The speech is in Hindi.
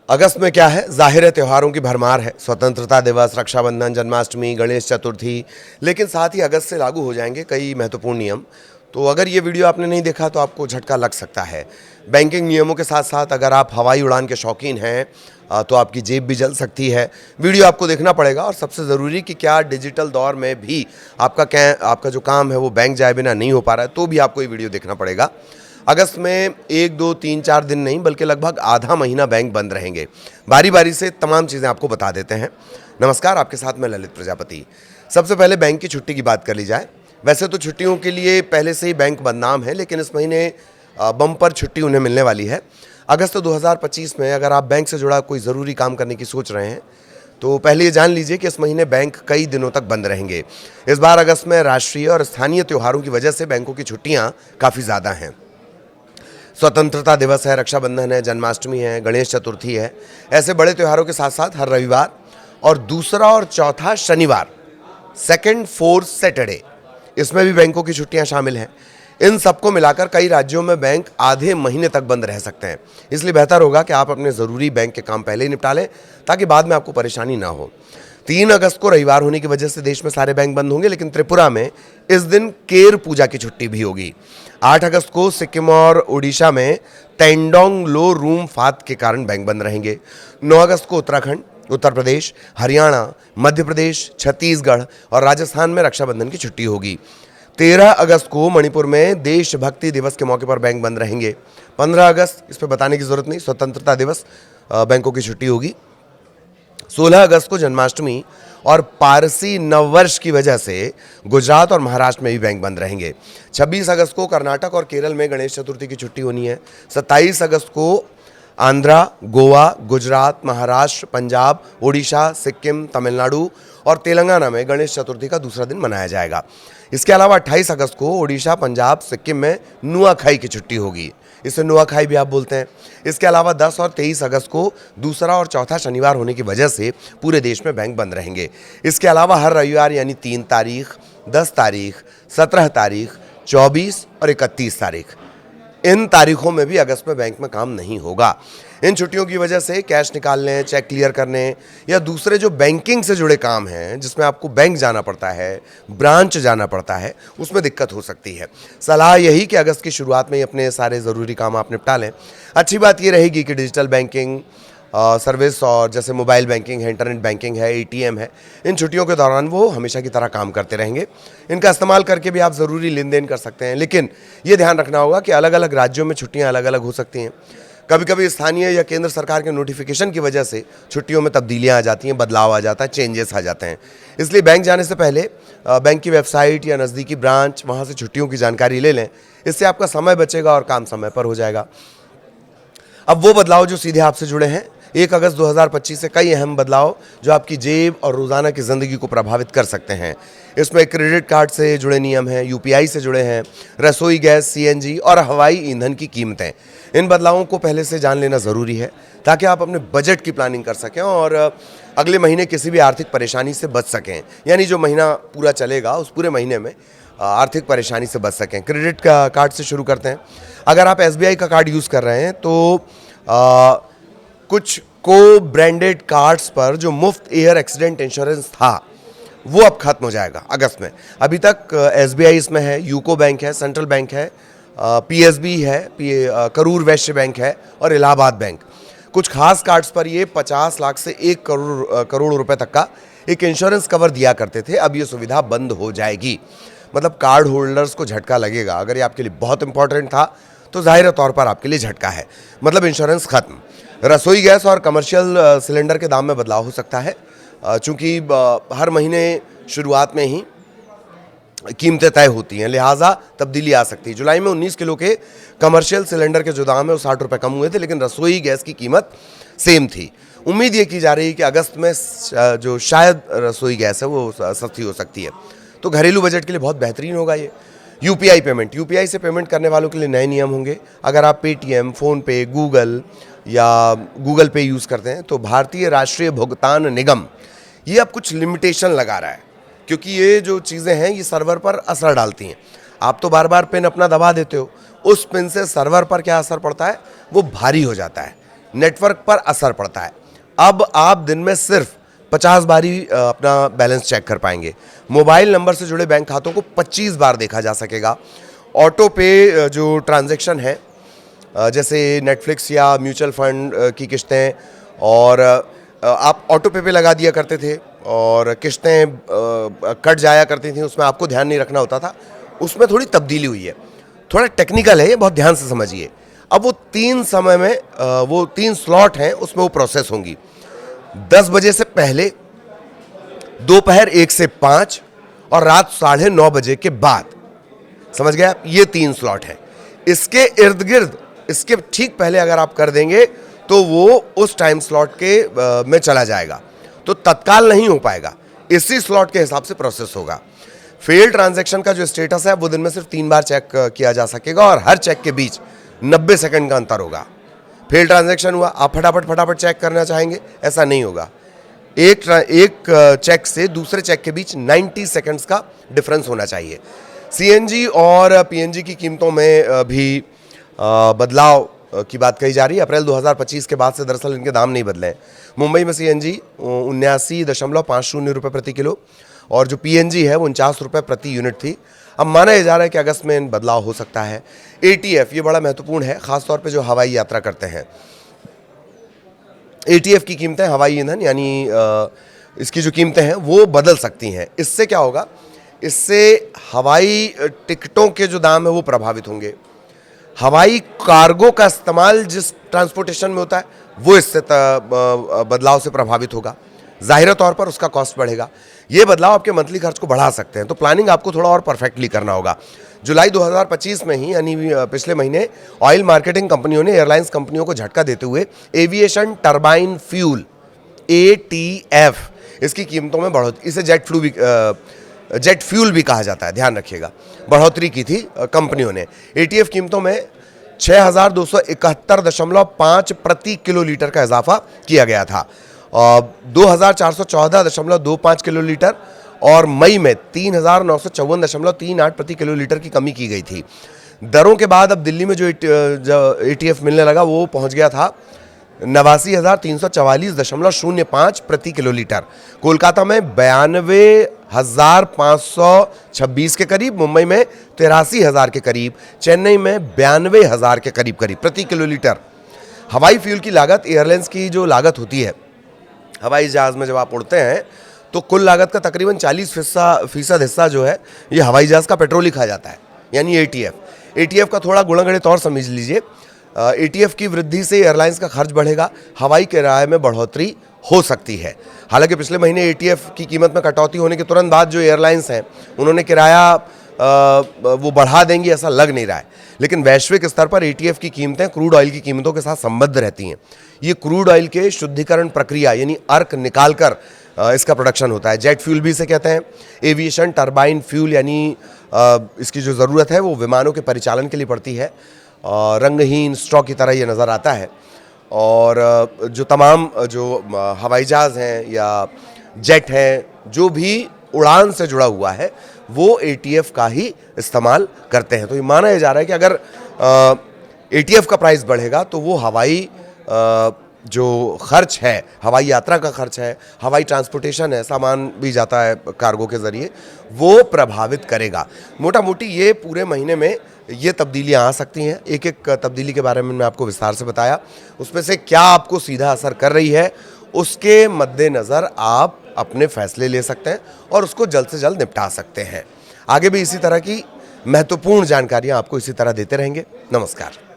अगस्त में क्या है, जाहिर है त्योहारों की भरमार है। स्वतंत्रता दिवस, रक्षाबंधन, जन्माष्टमी, गणेश चतुर्थी, लेकिन साथ ही अगस्त से लागू हो जाएंगे कई महत्वपूर्ण नियम। तो अगर ये वीडियो आपने नहीं देखा तो आपको झटका लग सकता है। बैंकिंग नियमों के साथ साथ अगर आप हवाई उड़ान के शौकीन हैं तो आपकी जेब भी जल सकती है। वीडियो आपको देखना पड़ेगा और सबसे ज़रूरी कि क्या डिजिटल दौर में भी आपका जो काम है वो बैंक जाए बिना नहीं हो पा रहा है, तो भी आपको ये वीडियो देखना पड़ेगा। अगस्त में 1, 2, 3, 4 दिन नहीं बल्कि लगभग आधा महीना बैंक बंद रहेंगे। बारी बारी से तमाम चीज़ें आपको बता देते हैं। नमस्कार, आपके साथ मैं ललित प्रजापति। सबसे पहले बैंक की छुट्टी की बात कर ली जाए। वैसे तो छुट्टियों के लिए पहले से ही बैंक बदनाम है, लेकिन इस महीने बम्पर छुट्टी उन्हें मिलने वाली है। अगस्त 2025 में अगर आप बैंक से जुड़ा कोई ज़रूरी काम करने की सोच रहे हैं तो पहले ये जान लीजिए कि इस महीने बैंक कई दिनों तक बंद रहेंगे। इस बार अगस्त में राष्ट्रीय और स्थानीय त्योहारों की वजह से बैंकों की छुट्टियाँ काफ़ी ज़्यादा हैं। स्वतंत्रता दिवस है, रक्षाबंधन है, जन्माष्टमी है, गणेश चतुर्थी है। ऐसे बड़े त्योहारों के साथ साथ हर रविवार और दूसरा और चौथा शनिवार, सेकंड फोर्थ सैटरडे, इसमें भी बैंकों की छुट्टियां शामिल हैं। इन सबको मिलाकर कई राज्यों में बैंक आधे महीने तक बंद रह सकते हैं। इसलिए बेहतर होगा कि आप अपने ज़रूरी बैंक के काम पहले ही निपटा लें ताकि बाद में आपको परेशानी ना हो। 3 अगस्त को रविवार होने की वजह से देश में सारे बैंक बंद होंगे, लेकिन त्रिपुरा में इस दिन केर पूजा की छुट्टी भी होगी। 8 अगस्त को सिक्किम और उड़ीसा में तेंडोंग लो रूम फात के कारण बैंक बंद रहेंगे। 9 अगस्त को उत्तराखंड, उत्तर प्रदेश, हरियाणा, मध्य प्रदेश, छत्तीसगढ़ और राजस्थान में रक्षाबंधन की छुट्टी होगी। 13 अगस्त को मणिपुर में देशभक्ति दिवस के मौके पर बैंक बंद रहेंगे। 15 अगस्त, इस पर बताने की जरूरत नहीं, स्वतंत्रता दिवस, बैंकों की छुट्टी होगी। 16 अगस्त को जन्माष्टमी और पारसी नववर्ष की वजह से गुजरात और महाराष्ट्र में भी बैंक बंद रहेंगे। 26 अगस्त को कर्नाटक और केरल में गणेश चतुर्थी की छुट्टी होनी है। 27 अगस्त को आंध्रा, गोवा, गुजरात, महाराष्ट्र, पंजाब, उड़ीसा, सिक्किम, तमिलनाडु और तेलंगाना में गणेश चतुर्थी का दूसरा दिन मनाया जाएगा। इसके अलावा 28 अगस्त को उड़ीसा, पंजाब, सिक्किम में नुआखाई की छुट्टी होगी। इसे नुआखाई भी आप बोलते हैं। इसके अलावा 10 और 23 अगस्त को दूसरा और चौथा शनिवार होने की वजह से पूरे देश में बैंक बंद रहेंगे। इसके अलावा हर रविवार यानी 3 तारीख, 10 तारीख, 17 तारीख, 24 और 31 तारीख, इन तारीखों में भी अगस्त में बैंक में काम नहीं होगा। इन छुट्टियों की वजह से कैश निकालने, चेक क्लियर करने या दूसरे जो बैंकिंग से जुड़े काम हैं जिसमें आपको बैंक जाना पड़ता है, ब्रांच जाना पड़ता है, उसमें दिक्कत हो सकती है। सलाह यही कि अगस्त की शुरुआत में ही अपने सारे ज़रूरी काम आप निपटा लें। अच्छी बात ये रहेगी कि डिजिटल बैंकिंग सर्विस और जैसे मोबाइल बैंकिंग है, इंटरनेट बैंकिंग है, एटीएम है, इन छुट्टियों के दौरान वो हमेशा की तरह काम करते रहेंगे। इनका इस्तेमाल करके भी आप ज़रूरी लेन देन कर सकते हैं, लेकिन ये ध्यान रखना होगा कि अलग अलग राज्यों में छुट्टियां अलग अलग हो सकती हैं। कभी कभी स्थानीय या केंद्र सरकार के नोटिफिकेशन की वजह से छुट्टियों में तब्दीलियां आ जाती हैं, बदलाव आ जाता है, चेंजेस आ जाते हैं। इसलिए बैंक जाने से पहले बैंक की वेबसाइट या नज़दीकी ब्रांच, वहाँ से छुट्टियों की जानकारी ले लें। इससे आपका समय बचेगा और काम समय पर हो जाएगा। अब वो बदलाव जो सीधे आपसे जुड़े हैं, 1 अगस्त 2025 से कई अहम बदलाव जो आपकी जेब और रोज़ाना की ज़िंदगी को प्रभावित कर सकते हैं। इसमें क्रेडिट कार्ड से जुड़े नियम हैं, यूपीआई से जुड़े हैं, रसोई गैस, सीएनजी और हवाई ईंधन की कीमतें। इन बदलावों को पहले से जान लेना ज़रूरी है ताकि आप अपने बजट की प्लानिंग कर सकें और अगले महीने किसी भी आर्थिक परेशानी से बच सकें। यानी जो महीना पूरा चलेगा उस पूरे महीने में आर्थिक परेशानी से बच सकें। क्रेडिट कार्ड से शुरू करते हैं। अगर आप एसबीआई का कार्ड यूज़ कर रहे हैं तो कुछ को ब्रांडेड कार्ड्स पर जो मुफ्त एयर एक्सीडेंट इंश्योरेंस था वो अब खत्म हो जाएगा अगस्त में। अभी तक एसबीआई इसमें है, यूको बैंक है, सेंट्रल बैंक है, पीएसबी है, करूर वैश्य बैंक है और इलाहाबाद बैंक। कुछ खास कार्ड्स पर ये 50 लाख से 1 करोड़ रुपए तक का एक इंश्योरेंस कवर दिया करते थे। अब ये सुविधा बंद हो जाएगी। मतलब कार्ड होल्डर्स को झटका लगेगा। अगर ये आपके लिए बहुत इंपॉर्टेंट था तो जाहिर तौर पर आपके लिए झटका है, मतलब इंश्योरेंस खत्म। रसोई गैस और कमर्शियल सिलेंडर के दाम में बदलाव हो सकता है, चूँकि हर महीने शुरुआत में ही कीमतें तय होती हैं, लिहाजा तब्दीली आ सकती है। जुलाई में 19 किलो के कमर्शियल सिलेंडर के जो दाम है वो 60 रुपये कम हुए थे, लेकिन रसोई गैस की कीमत सेम थी। उम्मीद ये की जा रही है कि अगस्त में जो शायद रसोई गैस है वो सस्ती हो सकती है, तो घरेलू बजट के लिए बहुत बेहतरीन होगा ये। यूपीआई पेमेंट, यूपीआई से पेमेंट करने वालों के लिए नए नियम होंगे। अगर आप पेटीएम, फ़ोनपे, गूगल या गूगल पे यूज़ करते हैं तो भारतीय राष्ट्रीय भुगतान निगम ये अब कुछ लिमिटेशन लगा रहा है, क्योंकि ये जो चीज़ें हैं ये सर्वर पर असर डालती हैं। आप तो बार बार पिन अपना दबा देते हो, उस पिन से सर्वर पर क्या असर पड़ता है, वो भारी हो जाता है। नेटवर्क पर असर पड़ता है। अब आप दिन में सिर्फ 50 बार ही अपना बैलेंस चेक कर पाएंगे। मोबाइल नंबर से जुड़े बैंक खातों को 25 बार देखा जा सकेगा। ऑटो पे जो ट्रांजैक्शन है, जैसे नेटफ्लिक्स या म्यूचुअल फंड की किस्तें, और आप ऑटो पे लगा दिया करते थे और किस्तें कट जाया करती थी, उसमें आपको ध्यान नहीं रखना होता था। उसमें थोड़ी तब्दीली हुई है, थोड़ा टेक्निकल है ये, बहुत ध्यान से समझिए। अब वो 3 समय में वो 3 स्लॉट हैं, उसमें वो प्रोसेस होंगी। 10 बजे से पहले, दोपहर 1 से 5 और रात 9:30 बजे के बाद। समझ गए आप? ये 3 स्लॉट हैं। इसके इर्द गिर्द, इसके ठीक पहले अगर आप कर देंगे तो वो उस टाइम स्लॉट के में चला जाएगा, तो तत्काल नहीं हो पाएगा, इसी स्लॉट के हिसाब से प्रोसेस होगा। फेल ट्रांजैक्शन का जो स्टेटस है वो दिन में सिर्फ 3 बार चेक किया जा सकेगा और हर चेक के बीच 90 सेकंड का अंतर होगा। फेल ट्रांजैक्शन हुआ, आप फटाफट चेक करना चाहेंगे, ऐसा नहीं होगा। एक चेक से दूसरे चेक के बीच 90 सेकंड्स का डिफरेंस होना चाहिए। सीएनजी और पीएनजी की कीमतों में भी बदलाव की बात कही जा रही है। अप्रैल 2025 के बाद से दरअसल इनके दाम नहीं बदले हैं। मुंबई में सीएनजी 79.50 रुपये प्रति किलो और जो पीएनजी है वो 49 रुपये प्रति यूनिट थी। अब माना जा रहा है कि अगस्त में इन बदलाव हो सकता है। एटीएफ, ये बड़ा महत्वपूर्ण है, खासतौर पे जो हवाई यात्रा करते हैं। एटीएफ की कीमतें, हवाई ईंधन यानी इसकी जो कीमतें हैं वो बदल सकती हैं। इससे क्या होगा? इससे हवाई टिकटों के जो दाम है वो प्रभावित होंगे। हवाई कार्गो का इस्तेमाल जिस ट्रांसपोर्टेशन में होता है वो इससे बदलाव से प्रभावित होगा। ज़ाहिर तौर पर उसका कॉस्ट बढ़ेगा। ये बदलाव आपके मंथली खर्च को बढ़ा सकते हैं, तो प्लानिंग आपको थोड़ा और परफेक्टली करना होगा। जुलाई 2025 में ही, यानी पिछले महीने, ऑयल मार्केटिंग कंपनियों ने एयरलाइंस कंपनियों को झटका देते हुए एविएशन टरबाइन फ्यूल ATF इसकी कीमतों में बढ़ोतरी, इसे जेट फ्यूल भी कहा जाता है, ध्यान रखिएगा, बढ़ोतरी की थी कंपनियों ने। ATF कीमतों में 6271.5 प्रति किलो लीटर का इजाफा किया गया था। 2414.25 किलो लीटर और मई में 3954.38 प्रति किलो लीटर की कमी की गई थी। दरों के बाद अब दिल्ली में जो ATF मिलने लगा वो पहुंच गया था 89,344.05 प्रति किलो लीटर। कोलकाता में 92,526 के करीब, मुंबई में 83,000 के करीब, चेन्नई में 92,000 के करीब प्रति किलो लीटर। हवाई फ्यूल की लागत, एयरलाइंस की जो लागत होती है हवाई जहाज़ में जब आप उड़ते हैं तो कुल लागत का तकरीबन 40% हिस्सा जो है ये हवाई जहाज़ का पेट्रोल ही खा जाता है, यानी ATF का थोड़ा गुणगणित और समझ लीजिए। ATF की वृद्धि से एयरलाइंस का खर्च बढ़ेगा, हवाई किराए में बढ़ोतरी हो सकती है। हालांकि पिछले महीने ATF की कीमत में कटौती होने के तुरंत बाद जो एयरलाइंस हैं उन्होंने किराया वो बढ़ा देंगी ऐसा लग नहीं रहा है, लेकिन वैश्विक स्तर पर ATF की कीमतें क्रूड ऑयल की कीमतों के साथ संबद्ध रहती हैं। ये क्रूड ऑयल के शुद्धिकरण प्रक्रिया यानी अर्क निकाल कर इसका प्रोडक्शन होता है। जेट फ्यूल भी इसे कहते हैं। एविएशन टरबाइन फ्यूल यानी इसकी जो ज़रूरत है वो विमानों के परिचालन के लिए पड़ती है। रंगहीन स्ट्रॉ की तरह ये नज़र आता है और जो तमाम जो हवाई जहाज़ हैं या जेट हैं, जो भी उड़ान से जुड़ा हुआ है वो ATF का ही इस्तेमाल करते हैं। तो ये माना जा रहा है कि अगर ATF का प्राइस बढ़ेगा तो वो हवाई जो खर्च है, हवाई यात्रा का खर्च है, हवाई ट्रांसपोर्टेशन है, सामान भी जाता है कार्गो के ज़रिए, वो प्रभावित करेगा। मोटा मोटी ये पूरे महीने में ये तब्दीलियां आ सकती हैं। एक एक तब्दीली के बारे में मैं आपको विस्तार से बताया, उसमें से क्या आपको सीधा असर कर रही है उसके मद्देनज़र आप अपने फैसले ले सकते हैं और उसको जल्द से जल्द निपटा सकते हैं। आगे भी इसी तरह की महत्वपूर्ण जानकारियाँ आपको इसी तरह देते रहेंगे। नमस्कार।